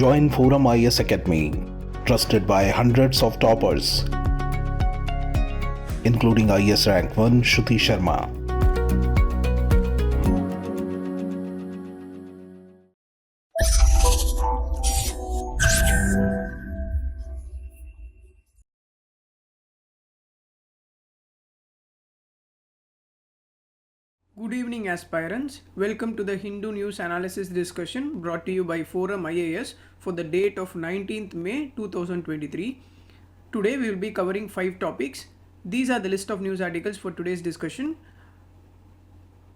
Join ForumIAS Academy, trusted by hundreds of toppers, including IAS Rank 1 Shruti Sharma. Good evening aspirants, welcome to the Hindu News Analysis discussion brought to you by ForumIAS for the date of 19th May 2023. Today we will be covering 5 topics. These are the list of news articles for today's discussion.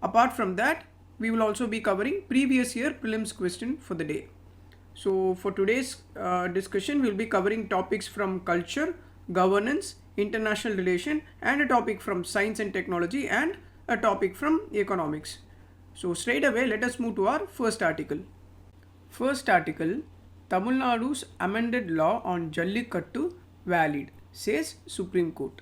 Apart from that, we will also be covering previous year prelims question for the day. So for today's discussion, we will be covering topics from culture, governance, international relation, and a topic from science and technology, and a topic from economics. So straight away, let us move to our first article. First article, Tamil Nadu's amended law on Jallikattu valid, says Supreme Court.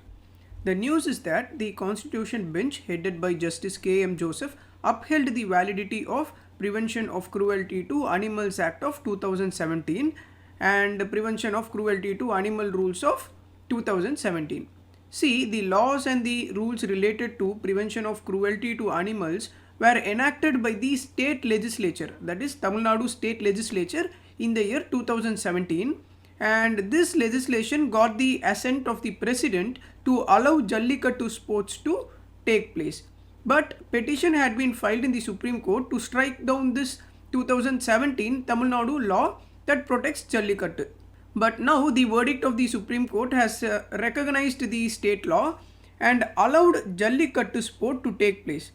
The news is that the Constitution Bench headed by Justice K.M. Joseph upheld the validity of Prevention of Cruelty to Animals Act of 2017 and Prevention of Cruelty to Animal Rules of 2017. See, the laws and the rules related to prevention of cruelty to animals were enacted by the state legislature, that is Tamil Nadu state legislature, in the year 2017, and this legislation got the assent of the president to allow Jallikattu sports to take place. But petition had been filed in the Supreme Court to strike down this 2017 Tamil Nadu law that protects Jallikattu. But now the verdict of the Supreme Court has recognized the state law and allowed Jallikattu sport to take place.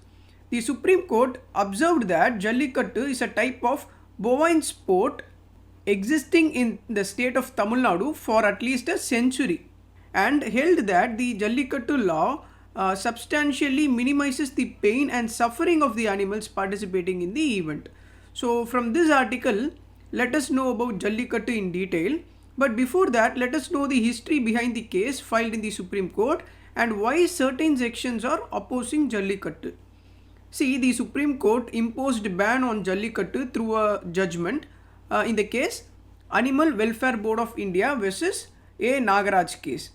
The Supreme Court observed that Jallikattu is a type of bovine sport existing in the state of Tamil Nadu for at least a century, and held that the Jallikattu law substantially minimizes the pain and suffering of the animals participating in the event. So from this article, let us know about Jallikattu in detail. But before that, let us know the history behind the case filed in the Supreme Court and why certain sections are opposing Jallikattu. See, the Supreme Court imposed ban on Jallikattu through a judgment in the case Animal Welfare Board of India versus A. Nagaraj case.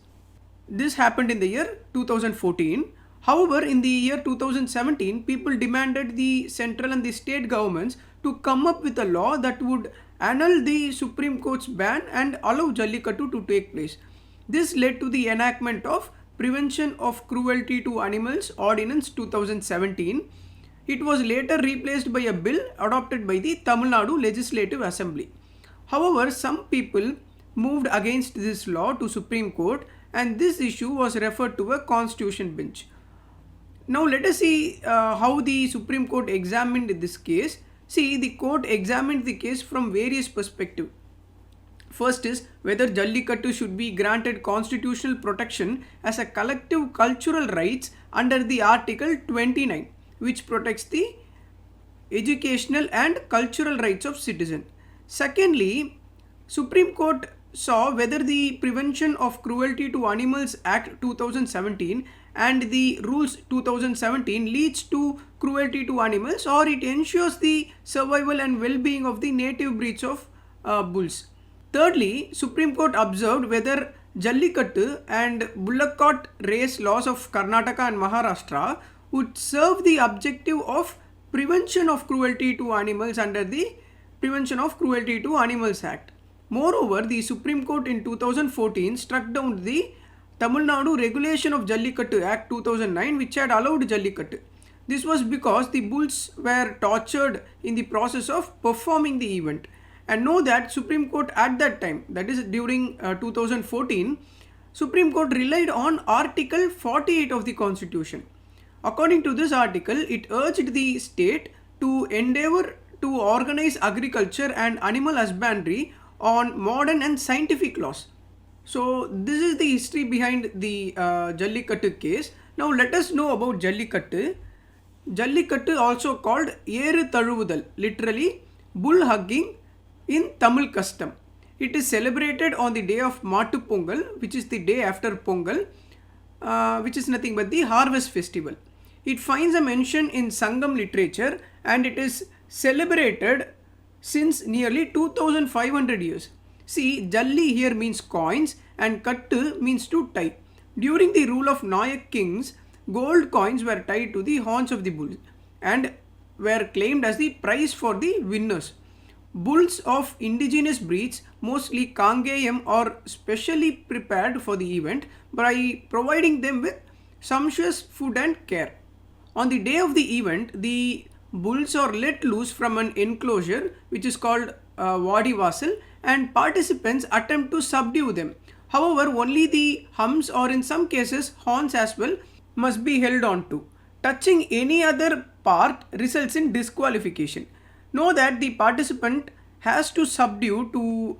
This happened in the year 2014. However, in the year 2017, people demanded the central and the state governments to come up with a law that would annul the Supreme Court's ban and allow Jallikattu to take place. This led to the enactment of Prevention of Cruelty to Animals Ordinance 2017. It was later replaced by a bill adopted by the Tamil Nadu Legislative Assembly. However, some people moved against this law to Supreme Court, and this issue was referred to a Constitution Bench. Now let us see how the Supreme Court examined this case. See, the court examined the case from various perspectives. First is whether Jallikattu should be granted constitutional protection as a collective cultural rights under the Article 29, which protects the educational and cultural rights of citizens. Secondly, Supreme Court saw whether the Prevention of Cruelty to Animals Act 2017 and the Rules 2017 leads to cruelty to animals, or it ensures the survival and well-being of the native breeds of bulls. Thirdly, Supreme Court observed whether Jallikattu and bullock cart race laws of Karnataka and Maharashtra would serve the objective of prevention of cruelty to animals under the Prevention of Cruelty to Animals Act. Moreover, the Supreme Court in 2014 struck down the Tamil Nadu Regulation of Jallikattu Act 2009, which had allowed Jallikattu. This was because the bulls were tortured in the process of performing the event. And know that Supreme Court at that time, that is during 2014, Supreme Court relied on Article 48 of the Constitution. According to this article, it urged the state to endeavor to organize agriculture and animal husbandry on modern and scientific laws. So this is the history behind the Jallikattu case. Now let us know about Jallikattu. Jallikattu, also called Yeru Tazhuvudal, literally bull hugging in Tamil custom. It is celebrated on the day of Mattu Pongal, which is the day after Pongal, which is nothing but the harvest festival. It finds a mention in Sangam literature, and it is celebrated since nearly 2500 years. See, Jalli here means coins and Kattu means to tie. During the rule of Nayak kings, gold coins were tied to the horns of the bulls and were claimed as the prize for the winners. Bulls of indigenous breeds, mostly Kangayam, are specially prepared for the event by providing them with sumptuous food and care. On the day of the event, the bulls are let loose from an enclosure which is called Wadi Vassal, and participants attempt to subdue them. However, only the humps or in some cases horns as well must be held on to. Touching any other part results in disqualification. Know that the participant has to subdue to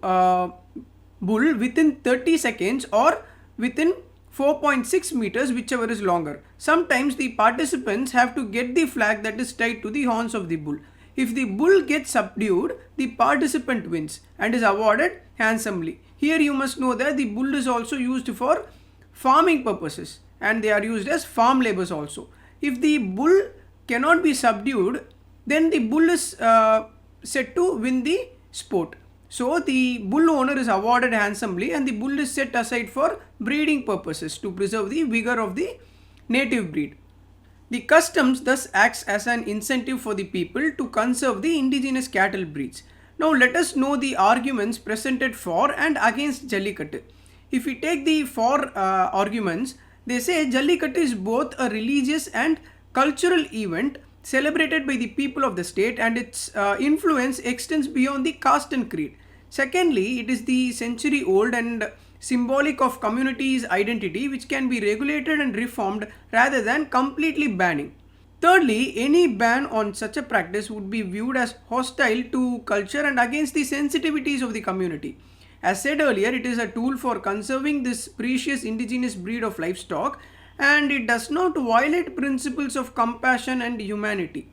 bull within 30 seconds or within 4.6 meters, whichever is longer. Sometimes the participants have to get the flag that is tied to the horns of the bull. If the bull gets subdued, the participant wins and is awarded handsomely. Here you must know that the bull is also used for farming purposes and they are used as farm labors also. If the bull cannot be subdued, then the bull is said to win the sport. So the bull owner is awarded handsomely and the bull is set aside for breeding purposes to preserve the vigor of the native breed. The customs thus acts as an incentive for the people to conserve the indigenous cattle breeds. Now let us know the arguments presented for and against Jallikattu. If we take the for arguments, they say Jallikattu is both a religious and cultural event celebrated by the people of the state and its influence extends beyond the caste and creed. Secondly, it is the century old and symbolic of community's identity which can be regulated and reformed rather than completely banning. Thirdly, any ban on such a practice would be viewed as hostile to culture and against the sensitivities of the community. As said earlier, it is a tool for conserving this precious indigenous breed of livestock and it does not violate principles of compassion and humanity.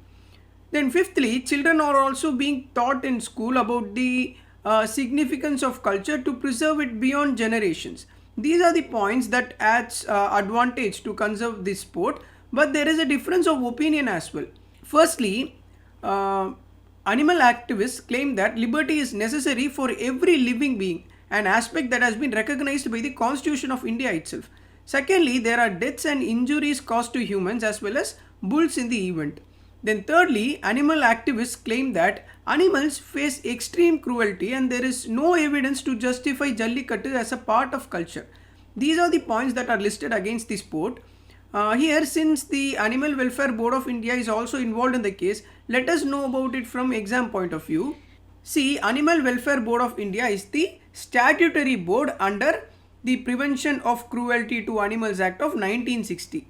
Then fifthly, children are also being taught in school about the significance of culture to preserve it beyond generations. These are the points that adds advantage to conserve this sport, but there is a difference of opinion as well. Firstly, animal activists claim that liberty is necessary for every living being, an aspect that has been recognized by the Constitution of India itself. Secondly, there are deaths and injuries caused to humans as well as bulls in the event. Then thirdly, animal activists claim that animals face extreme cruelty and there is no evidence to justify Jallikattu as a part of culture. These are the points that are listed against the sport. Here, since the Animal Welfare Board of India is also involved in the case, let us know about it from exam point of view. See, Animal Welfare Board of India is the statutory board under the Prevention of Cruelty to Animals Act of 1960.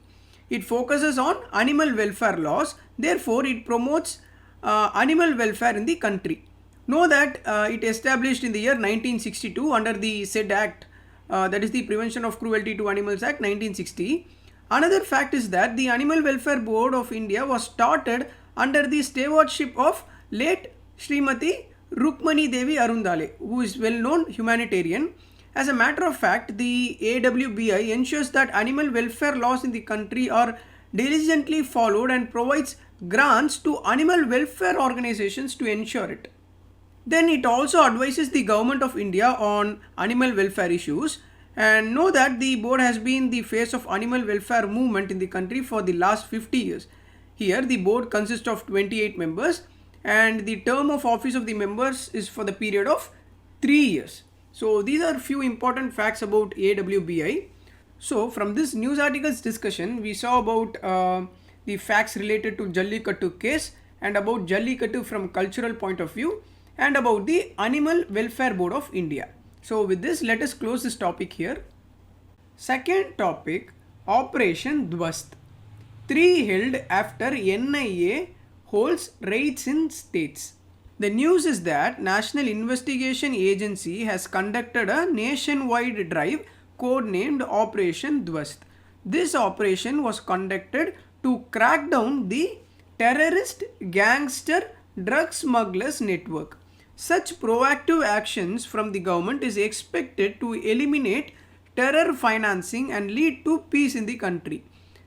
It focuses on animal welfare laws, therefore it promotes animal welfare in the country. Know that it established in the year 1962 under the said act, that is the Prevention of Cruelty to Animals Act 1960. Another fact is that the Animal Welfare Board of India was started under the stewardship of late Srimati Rukmani Devi Arundale, who is well-known humanitarian. As a matter of fact, the AWBI ensures that animal welfare laws in the country are diligently followed and provides grants to animal welfare organizations to ensure it. Then it also advises the Government of India on animal welfare issues, and know that the board has been the face of animal welfare movement in the country for the last 50 years. Here the board consists of 28 members and the term of office of the members is for the period of 3 years. So these are few important facts about AWBI. So from this news articles discussion, we saw about the facts related to Jallikattu case and about Jallikattu from cultural point of view and about the Animal Welfare Board of India. So with this, let us close this topic here. Second topic, Operation Dwaste. 3 held after NIA holds raids in states. The news is that National Investigation Agency has conducted a nationwide drive codenamed Operation Dwaste. This operation was conducted to crack down the terrorist, gangster, drug smugglers network. Such proactive actions from the government is expected to eliminate terror financing and lead to peace in the country.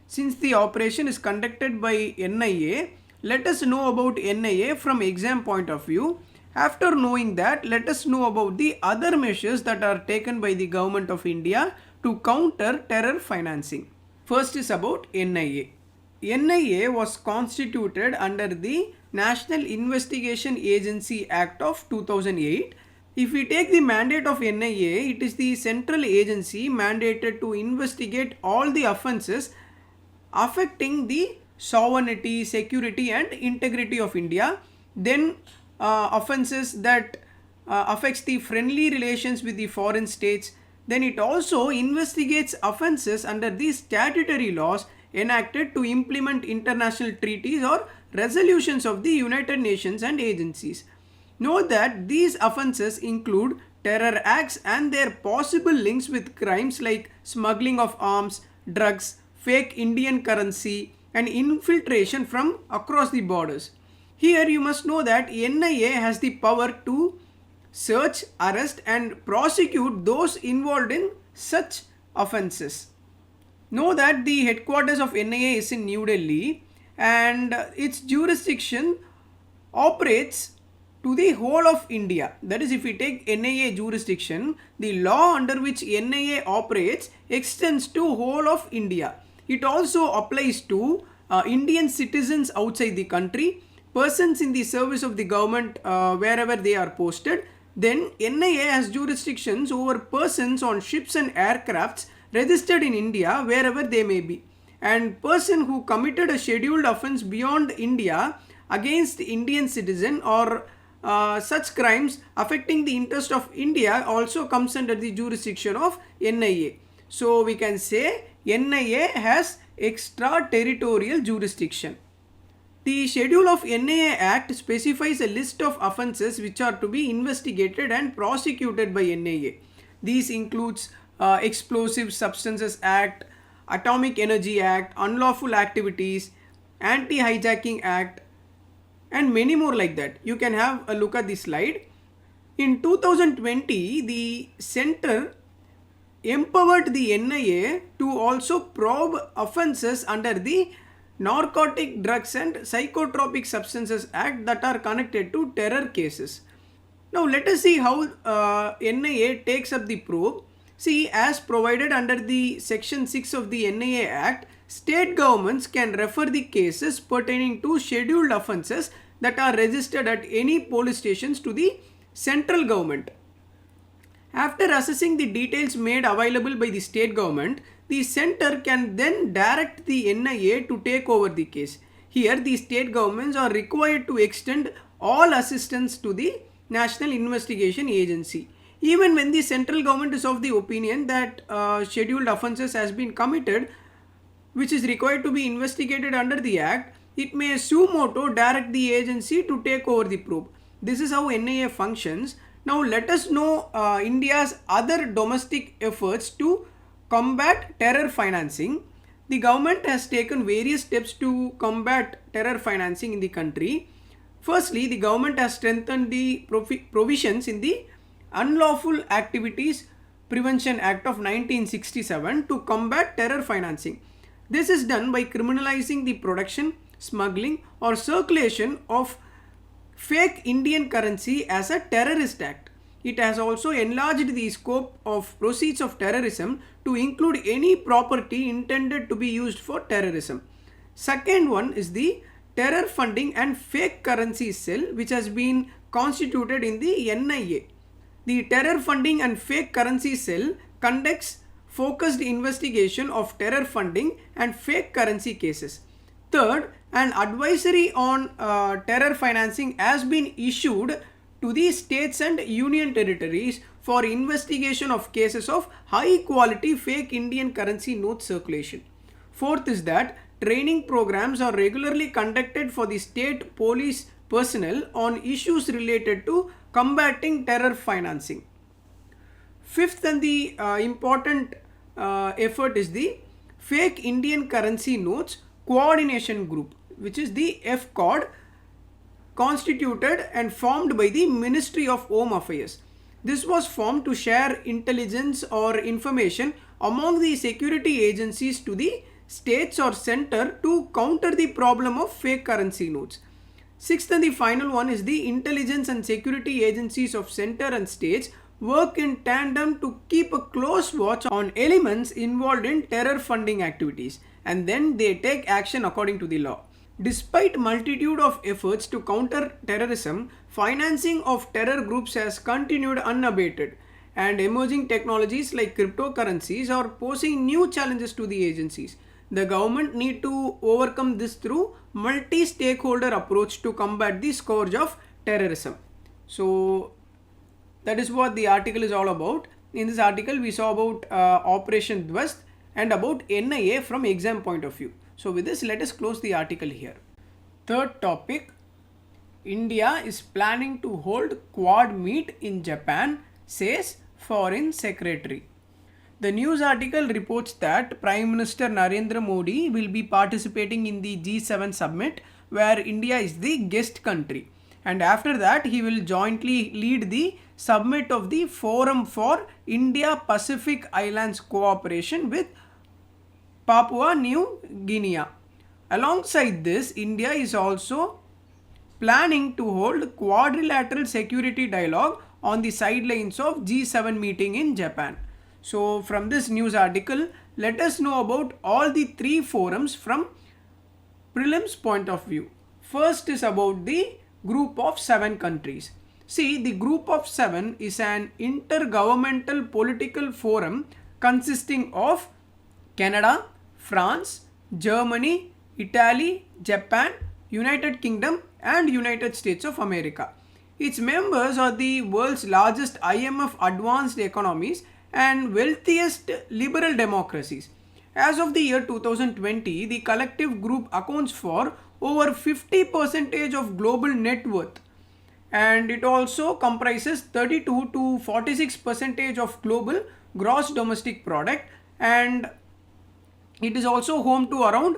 Since the operation is conducted by NIA, let us know about NIA from exam point of view. After knowing that, let us know about the other measures that are taken by the government of India to counter terror financing. First is about NIA. NIA was constituted under the National Investigation Agency Act of 2008. If we take the mandate of NIA, it is the central agency mandated to investigate all the offences affecting the sovereignty, security and integrity of India. Then offences that affects the friendly relations with the foreign states. Then it also investigates offences under the statutory laws enacted to implement international treaties or resolutions of the United Nations and agencies. Note that these offences include terror acts and their possible links with crimes like smuggling of arms, drugs, fake Indian currency and infiltration from across the borders. Here you must know that NIA has the power to search, arrest and prosecute those involved in such offences. Know that the headquarters of NIA is in New Delhi and its jurisdiction operates to the whole of India. That is, if we take NIA jurisdiction, the law under which NIA operates extends to whole of India. It also applies to Indian citizens outside the country, persons in the service of the government wherever they are posted. Then NIA has jurisdictions over persons on ships and aircrafts registered in India wherever they may be. And person who committed a scheduled offence beyond India against Indian citizen or such crimes affecting the interest of India also comes under the jurisdiction of NIA. So we can say NIA has extraterritorial jurisdiction. The schedule of NIA Act specifies a list of offences which are to be investigated and prosecuted by NIA. These includes Explosive Substances Act, Atomic Energy Act, Unlawful Activities, Anti-Hijacking Act and many more like that. You can have a look at this slide. In 2020, the center empowered the NIA to also probe offences under the Narcotic Drugs and Psychotropic Substances Act that are connected to terror cases. Now let us see how NIA takes up the probe. See, as provided under the section 6 of the NIA Act, state governments can refer the cases pertaining to scheduled offences that are registered at any police stations to the central government. After assessing the details made available by the state government, the center can then direct the NIA to take over the case. Here, the state governments are required to extend all assistance to the National Investigation Agency. Even when the central government is of the opinion that scheduled offences has been committed, which is required to be investigated under the Act, it may suo moto direct the agency to take over the probe. This is how NIA functions. Now let us know India's other domestic efforts to combat terror financing. The government has taken various steps to combat terror financing in the country. Firstly, the government has strengthened the provisions in the Unlawful Activities Prevention Act of 1967 to combat terror financing. This is done by criminalizing the production, smuggling or circulation of fake Indian currency as a terrorist act. It has also enlarged the scope of proceeds of terrorism to include any property intended to be used for terrorism. Second one is the Terror Funding and Fake Currency Cell, which has been constituted in the NIA. The Terror Funding and Fake Currency Cell conducts focused investigation of terror funding and fake currency cases. Third, an advisory on terror financing has been issued to the states and union territories for investigation of cases of high quality fake Indian currency note circulation. Fourth is that training programs are regularly conducted for the state police personnel on issues related to combating terror financing. Fifth and the important effort is the Fake Indian Currency Notes Coordination Group, which is the FCOD, constituted and formed by the Ministry of Home Affairs. This was formed to share intelligence or information among the security agencies to the states or center to counter the problem of fake currency notes. Sixth and the final one is the intelligence and security agencies of center and states work in tandem to keep a close watch on elements involved in terror funding activities, and then they take action according to the law. Despite multitude of efforts to counter terrorism, financing of terror groups has continued unabated, and emerging technologies like cryptocurrencies are posing new challenges to the agencies. The government need to overcome this through multi-stakeholder approach to combat the scourge of terrorism. So that is what the article is all about. In this article, we saw about Operation Dwaste and about NIA from exam point of view. So with this, let us close the article here. Third topic, India is planning to hold Quad meet in Japan, says Foreign Secretary. The news article reports that Prime Minister Narendra Modi will be participating in the G7 summit, where India is the guest country. And after that, he will jointly lead the summit of the Forum for India-Pacific Islands Cooperation with Papua New Guinea. Alongside this, India is also planning to hold quadrilateral security dialogue on the sidelines of G7 meeting in Japan. So from this news article, let us know about all the three forums from prelims point of view. First is about the group of 7 countries. See, the group of 7 is an intergovernmental political forum consisting of Canada, France, Germany, Italy, Japan, United Kingdom and United States of America. Its members are the world's largest IMF advanced economies and wealthiest liberal democracies. As of the year 2020, the collective group accounts for over 50% of global net worth, and it also comprises 32 to 46% of global gross domestic product, and it is also home to around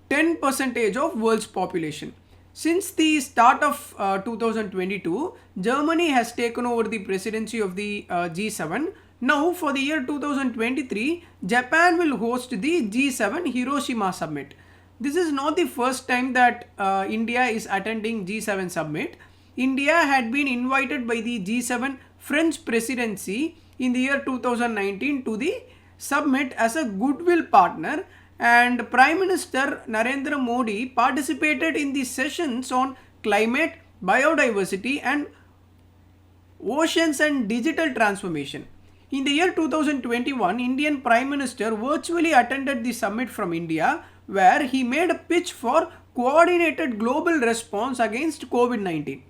10% of world's population. Since the start of 2022, Germany has taken over the presidency of the G7. Now for the year 2023, Japan will host the G7 Hiroshima summit. This is not the first time that India is attending G7 summit. India had been invited by the G7 French presidency in the year 2019 to the summit as a goodwill partner, and Prime Minister Narendra Modi participated in the sessions on climate, biodiversity and oceans and digital transformation. In the year 2021, Indian Prime Minister virtually attended the summit from India, where he made a pitch for coordinated global response against COVID-19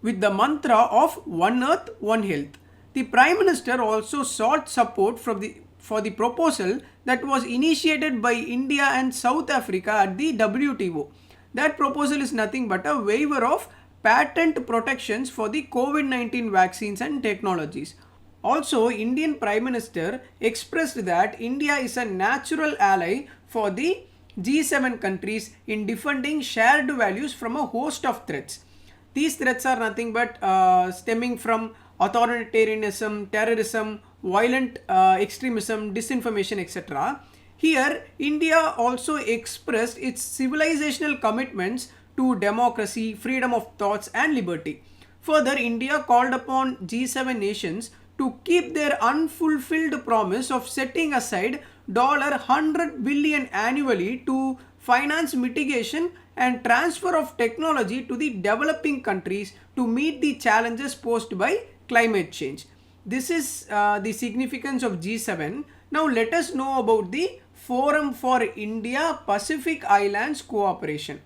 with the mantra of One Earth, One Health. The Prime Minister also sought support for the proposal that was initiated by India and South Africa at the WTO. That proposal is nothing but a waiver of patent protections for the COVID-19 vaccines and technologies. Also, Indian Prime Minister expressed that India is a natural ally for the G7 countries in defending shared values from a host of threats. These threats are nothing but stemming from authoritarianism, terrorism, violent extremism, disinformation, etc. Here, India also expressed its civilizational commitments to democracy, freedom of thoughts and liberty. Further, India called upon G7 nations to keep their unfulfilled promise of setting aside $100 billion annually to finance mitigation and transfer of technology to the developing countries to meet the challenges posed by climate change. This is the significance of G7. Now let us know about the Forum for India Pacific Islands Cooperation.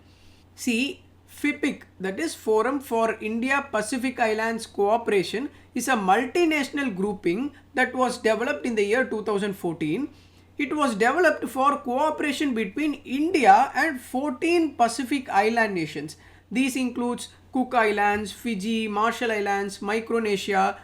See, FIPIC, that is Forum for India Pacific Islands Cooperation, is a multinational grouping that was developed in the year 2014. It was developed for cooperation between India and 14 Pacific Island nations. These includes Cook Islands, Fiji, Marshall Islands, Micronesia,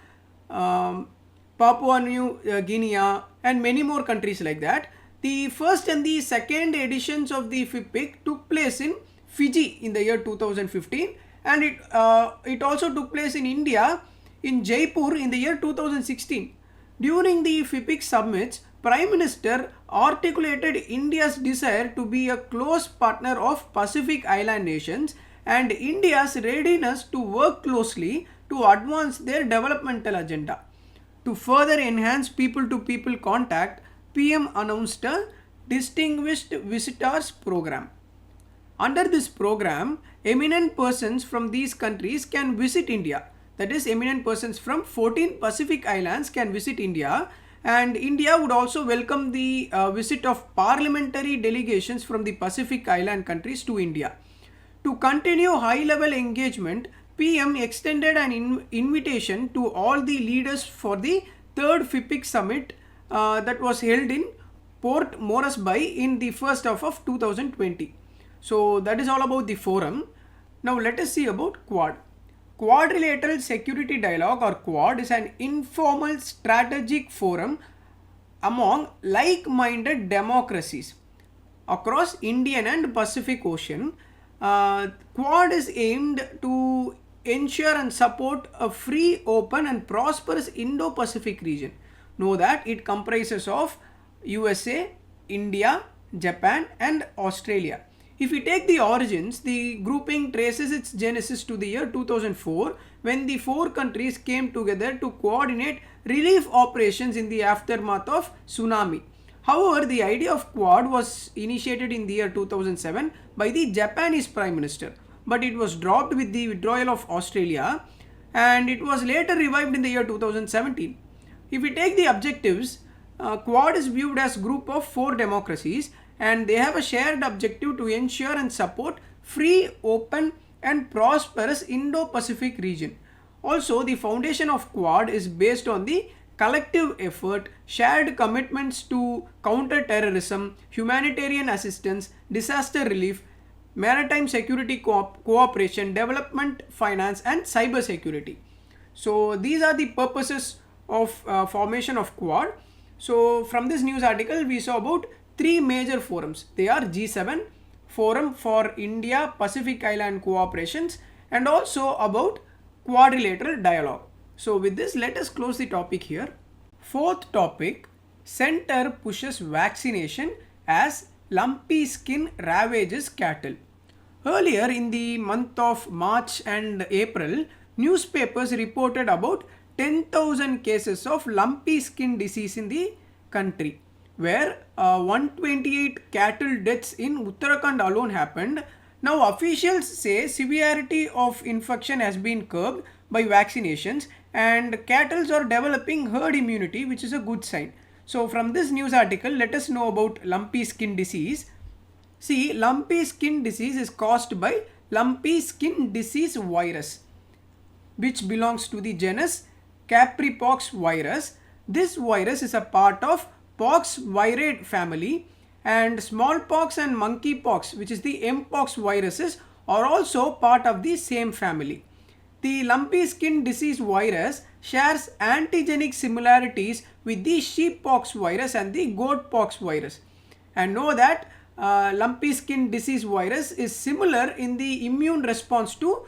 Papua New Guinea and many more countries like that. The first and the second editions of the FIPIC took place in Fiji in the year 2015, and it also took place in India in Jaipur in the year 2016. During the FIPIC summits, Prime Minister articulated India's desire to be a close partner of Pacific Island nations and India's readiness to work closely to advance their developmental agenda. To further enhance people-to-people contact, PM announced a Distinguished Visitors Program. Under this program, eminent persons from these countries can visit India. That is, eminent persons from 14 Pacific Islands can visit India, and India would also welcome the visit of parliamentary delegations from the Pacific Island countries to India. To continue high-level engagement, PM extended an invitation to all the leaders for the third FIPIC summit that was held in Port Moresby in the first half of 2020. So that is all about the forum. Now let us see about Quad. Quadrilateral Security Dialogue, or Quad, is an informal strategic forum among like-minded democracies across Indian and Pacific Ocean. Quad is aimed to ensure and support a free, open and prosperous Indo-Pacific region. Know that it comprises of USA, India, Japan and Australia. If we take the origins, the grouping traces its genesis to the year 2004, when the four countries came together to coordinate relief operations in the aftermath of tsunami. However, the idea of Quad was initiated in the year 2007 by the Japanese Prime Minister, but it was dropped with the withdrawal of Australia, and it was later revived in the year 2017. If we take the objectives, Quad is viewed as a group of four democracies, and they have a shared objective to ensure and support free, open and prosperous Indo-Pacific region. Also, the foundation of Quad is based on the collective effort, shared commitments to counter terrorism, humanitarian assistance, disaster relief, maritime security cooperation, development finance and cyber security. So these are the purposes of formation of Quad. So from this news article we saw about three major forums. They are G7, Forum for India Pacific Island Cooperations, and also about Quadrilateral Dialogue. So with this, let us close the topic here. Fourth topic, Center pushes vaccination as lumpy skin ravages cattle. Earlier in the month of March and April, newspapers reported about 10,000 cases of lumpy skin disease in the country, where 128 cattle deaths in Uttarakhand alone happened. Now officials say severity of infection has been curbed by vaccinations and cattle are developing herd immunity, which is a good sign. So from this news article, let us know about lumpy skin disease. See, lumpy skin disease is caused by lumpy skin disease virus, which belongs to the genus Capripox virus. This virus is a part of pox viridae family, and smallpox and monkeypox, which is the mpox viruses, are also part of the same family. The lumpy skin disease virus shares antigenic similarities with the sheeppox virus and the goatpox virus. And know that lumpy skin disease virus is similar in the immune response to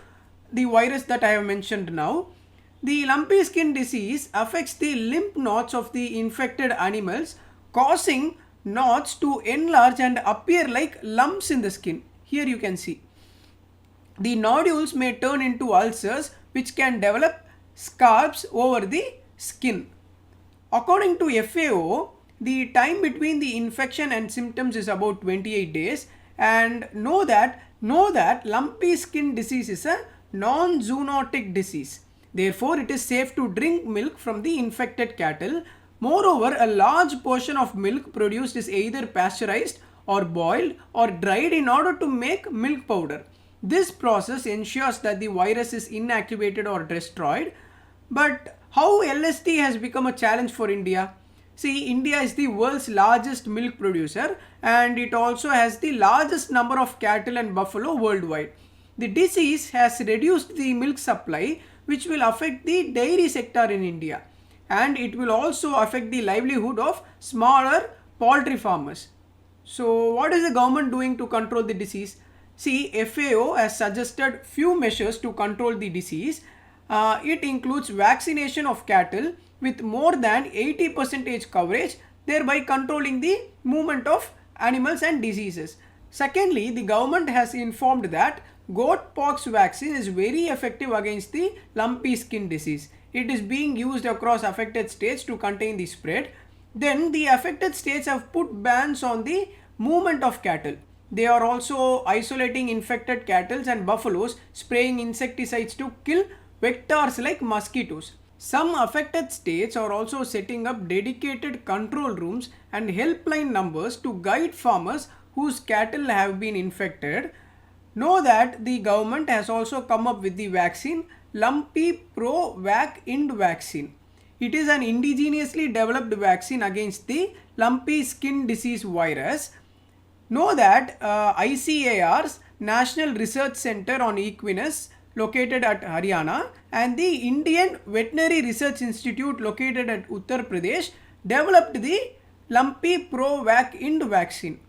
the virus that I have mentioned now. The lumpy skin disease affects the lymph nodes of the infected animals, causing knots to enlarge and appear like lumps in the skin. Here you can see. The nodules may turn into ulcers, which can develop scabs over the skin. According to FAO, the time between the infection and symptoms is about 28 days. And know that lumpy skin disease is a non-zoonotic disease. Therefore, it is safe to drink milk from the infected cattle. Moreover, a large portion of milk produced is either pasteurized or boiled or dried in order to make milk powder. This process ensures that the virus is inactivated or destroyed. But how LSD has become a challenge for India? See, India is the world's largest milk producer, and it also has the largest number of cattle and buffalo worldwide. The disease has reduced the milk supply, which will affect the dairy sector in India, and it will also affect the livelihood of smaller poultry farmers. So what is the government doing to control the disease? See, FAO has suggested few measures to control the disease. It includes vaccination of cattle with more than 80% coverage, thereby controlling the movement of animals and diseases. Secondly, the government has informed that goat pox vaccine is very effective against the lumpy skin disease. It is being used across affected states to contain the spread. Then the affected states have put bans on the movement of cattle. They are also isolating infected cattle and buffaloes, spraying insecticides to kill vectors like mosquitoes. Some affected states are also setting up dedicated control rooms and helpline numbers to guide farmers whose cattle have been infected. Know that the government has also come up with the vaccine Lumpy Pro Vac Ind vaccine. It is an indigenously developed vaccine against the lumpy skin disease virus. Know that ICAR's National Research Center on Equinus located at Haryana and the Indian Veterinary Research Institute located at Uttar Pradesh developed the Lumpy Pro Vac Ind vaccine.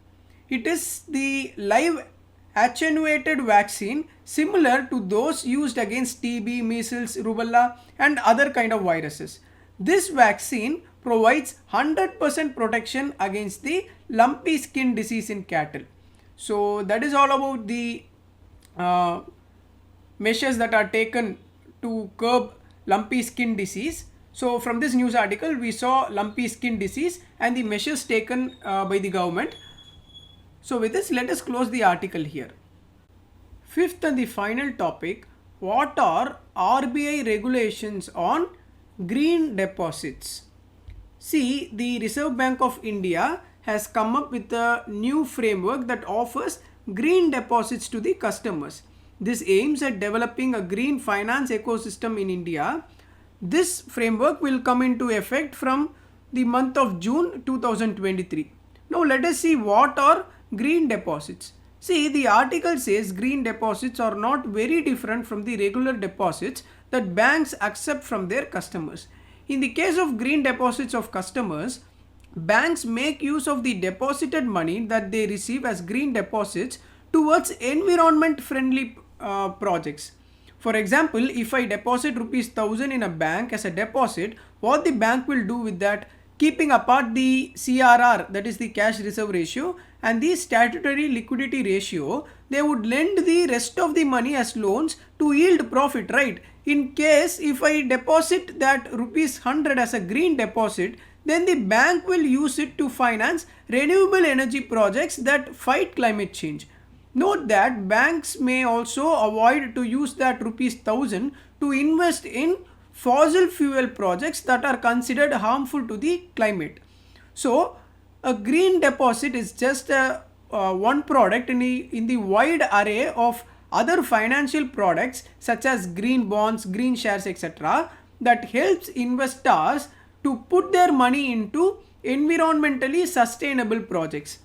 It is the live attenuated vaccine similar to those used against TB, measles, rubella and other kind of viruses. This vaccine provides 100% protection against the lumpy skin disease in cattle. So that is all about the measures that are taken to curb lumpy skin disease. So from this news article we saw lumpy skin disease and the measures taken by the government. So with this, let us close the article here. Fifth and the final topic, what are RBI regulations on green deposits? See, the Reserve Bank of India has come up with a new framework that offers green deposits to the customers. This aims at developing a green finance ecosystem in India. This framework will come into effect from the month of June 2023. Now let us see what are green deposits. See, the article says green deposits are not very different from the regular deposits that banks accept from their customers. In the case of green deposits of customers, banks make use of the deposited money that they receive as green deposits towards environment friendly projects. For example, if I deposit ₹1,000 in a bank as a deposit, what the bank will do with that, keeping apart the CRR, that is the cash reserve ratio, and the statutory liquidity ratio, they would lend the rest of the money as loans to yield profit, right? In case if I deposit that ₹100 as a green deposit, then the bank will use it to finance renewable energy projects that fight climate change. Note that banks may also avoid to use that ₹1,000 to invest in fossil fuel projects that are considered harmful to the climate. So a green deposit is just one product in the wide array of other financial products such as green bonds, green shares, etc. that helps investors to put their money into environmentally sustainable projects.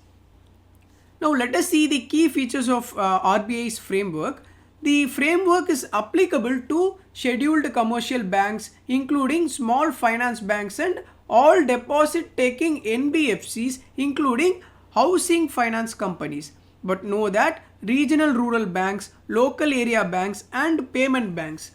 Now let us see the key features of RBI's framework. The framework is applicable to scheduled commercial banks, including small finance banks and all deposit taking NBFCs, including housing finance companies. But know that regional rural banks, local area banks and payment banks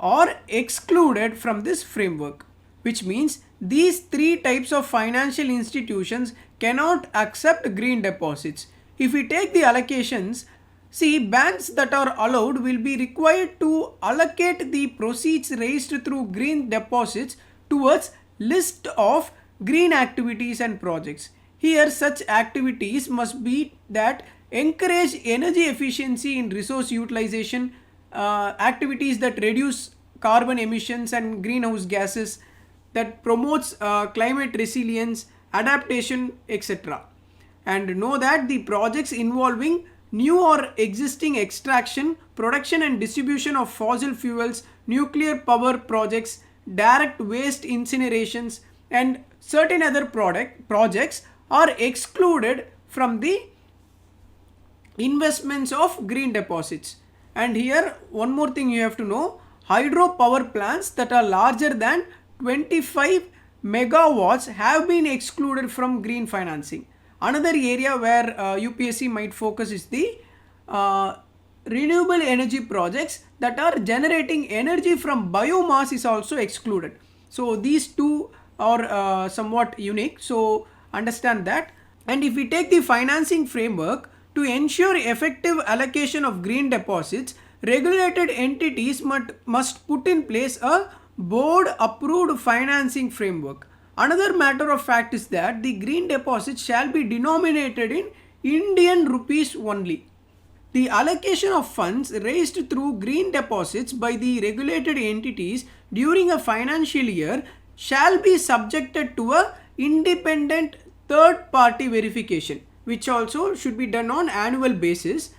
are excluded from this framework, which means these three types of financial institutions cannot accept green deposits. If we take the allocations, see, banks that are allowed will be required to allocate the proceeds raised through green deposits towards list of green activities and projects. Here such activities must be that encourage energy efficiency in resource utilization, activities that reduce carbon emissions and greenhouse gases, that promotes climate resilience, adaptation, etc. And know that the projects involving new or existing extraction, production and distribution of fossil fuels, nuclear power projects, direct waste incinerations and certain other projects are excluded from the investments of green deposits. And here one more thing you have to know, hydropower plants that are larger than 25 megawatts have been excluded from green financing. Another area where UPSC might focus is the renewable energy projects that are generating energy from biomass is also excluded. So these two are somewhat unique, so understand that. And if we take the financing framework, To ensure effective allocation of green deposits, regulated entities must put in place a board approved financing framework. Another matter of fact is that the green deposits shall be denominated in Indian rupees only. The allocation of funds raised through green deposits by the regulated entities during a financial year shall be subjected to a independent third party verification, which also should be done on annual basis.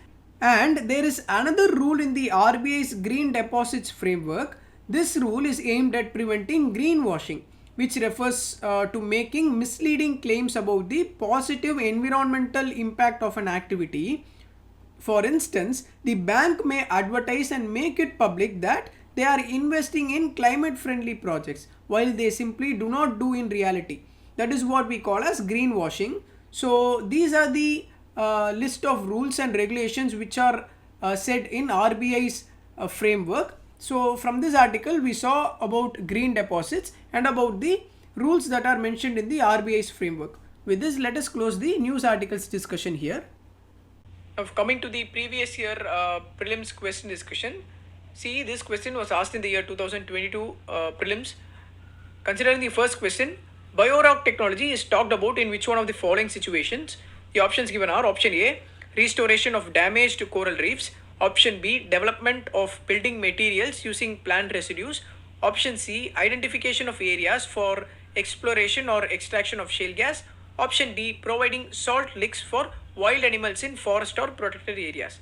And there is another rule in the RBI's green deposits framework. This rule is aimed at preventing greenwashing, which refers to making misleading claims about the positive environmental impact of an activity. For instance, the bank may advertise and make it public that they are investing in climate friendly projects while they simply do not do in reality. That is what we call as greenwashing. So these are the list of rules and regulations which are set in RBI's framework. So from this article we saw about green deposits and about the rules that are mentioned in the RBI's framework. With this, let us close the news articles discussion here. Now coming to the previous year prelims question discussion. See, this question was asked in the year 2022 prelims. Considering the first question, biorock technology is talked about in which one of the following situations? The options given are option A, restoration of damaged coral reefs, option B, development of building materials using plant residues, option C, identification of areas for exploration or extraction of shale gas, option D, providing salt licks for wild animals in forest or protected areas.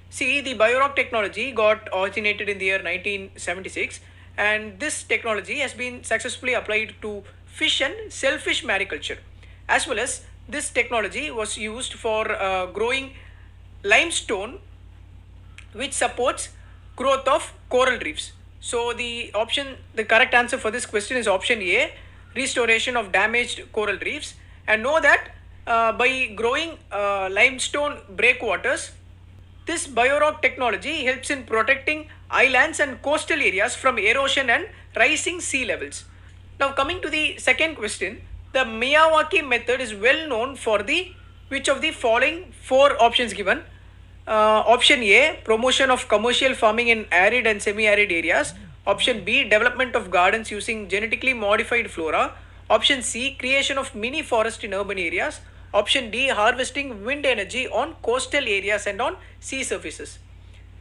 See, the biorock technology got originated in the year 1976, and this technology has been successfully applied to fish and shellfish mariculture. As well as this technology was used for growing limestone, which supports growth of coral reefs. So the correct answer for this question is option A, restoration of damaged coral reefs. And know that by growing limestone breakwaters, this biorock technology helps in protecting islands and coastal areas from erosion and rising sea levels. Now coming to the second question, the Miyawaki method is well known for the which of the following four options given? Option A, promotion of commercial farming in arid and semi-arid areas. Option B, development of gardens using genetically modified flora. Option C, creation of mini forest in urban areas. Option D, harvesting wind energy on coastal areas and on sea surfaces.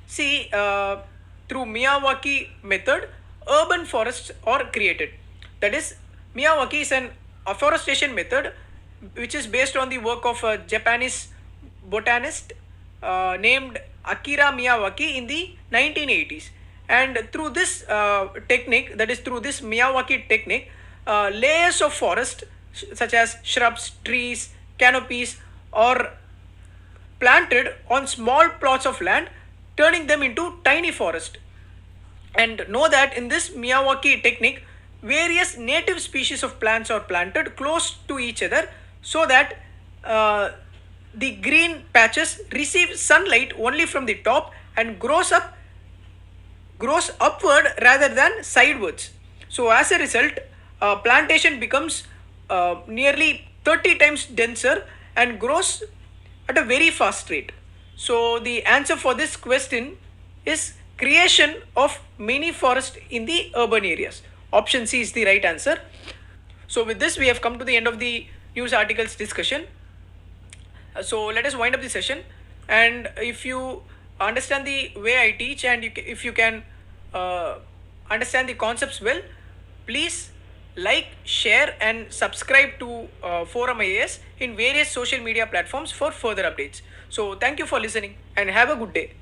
See, through Miyawaki method, urban forests are created. That is, Miyawaki is an afforestation method which is based on the work of a Japanese botanist named Akira Miyawaki in the 1980s. And through this technique, that is through this Miyawaki technique, layers of forest such as shrubs, trees, canopies are planted on small plots of land, turning them into tiny forest. And know that in this Miyawaki technique, various native species of plants are planted close to each other so that the green patches receive sunlight only from the top and grows upward rather than sidewards. So as a result, plantation becomes nearly 30 times denser and grows at a very fast rate. So the answer for this question is creation of mini forest in the urban areas. Option C is the right answer. So with this, we have come to the end of the news articles discussion. So let us wind up the session. And if you understand the way I teach and if you can understand the concepts well, please like, share and subscribe to ForumIAS in various social media platforms for further updates. So thank you for listening and have a good day.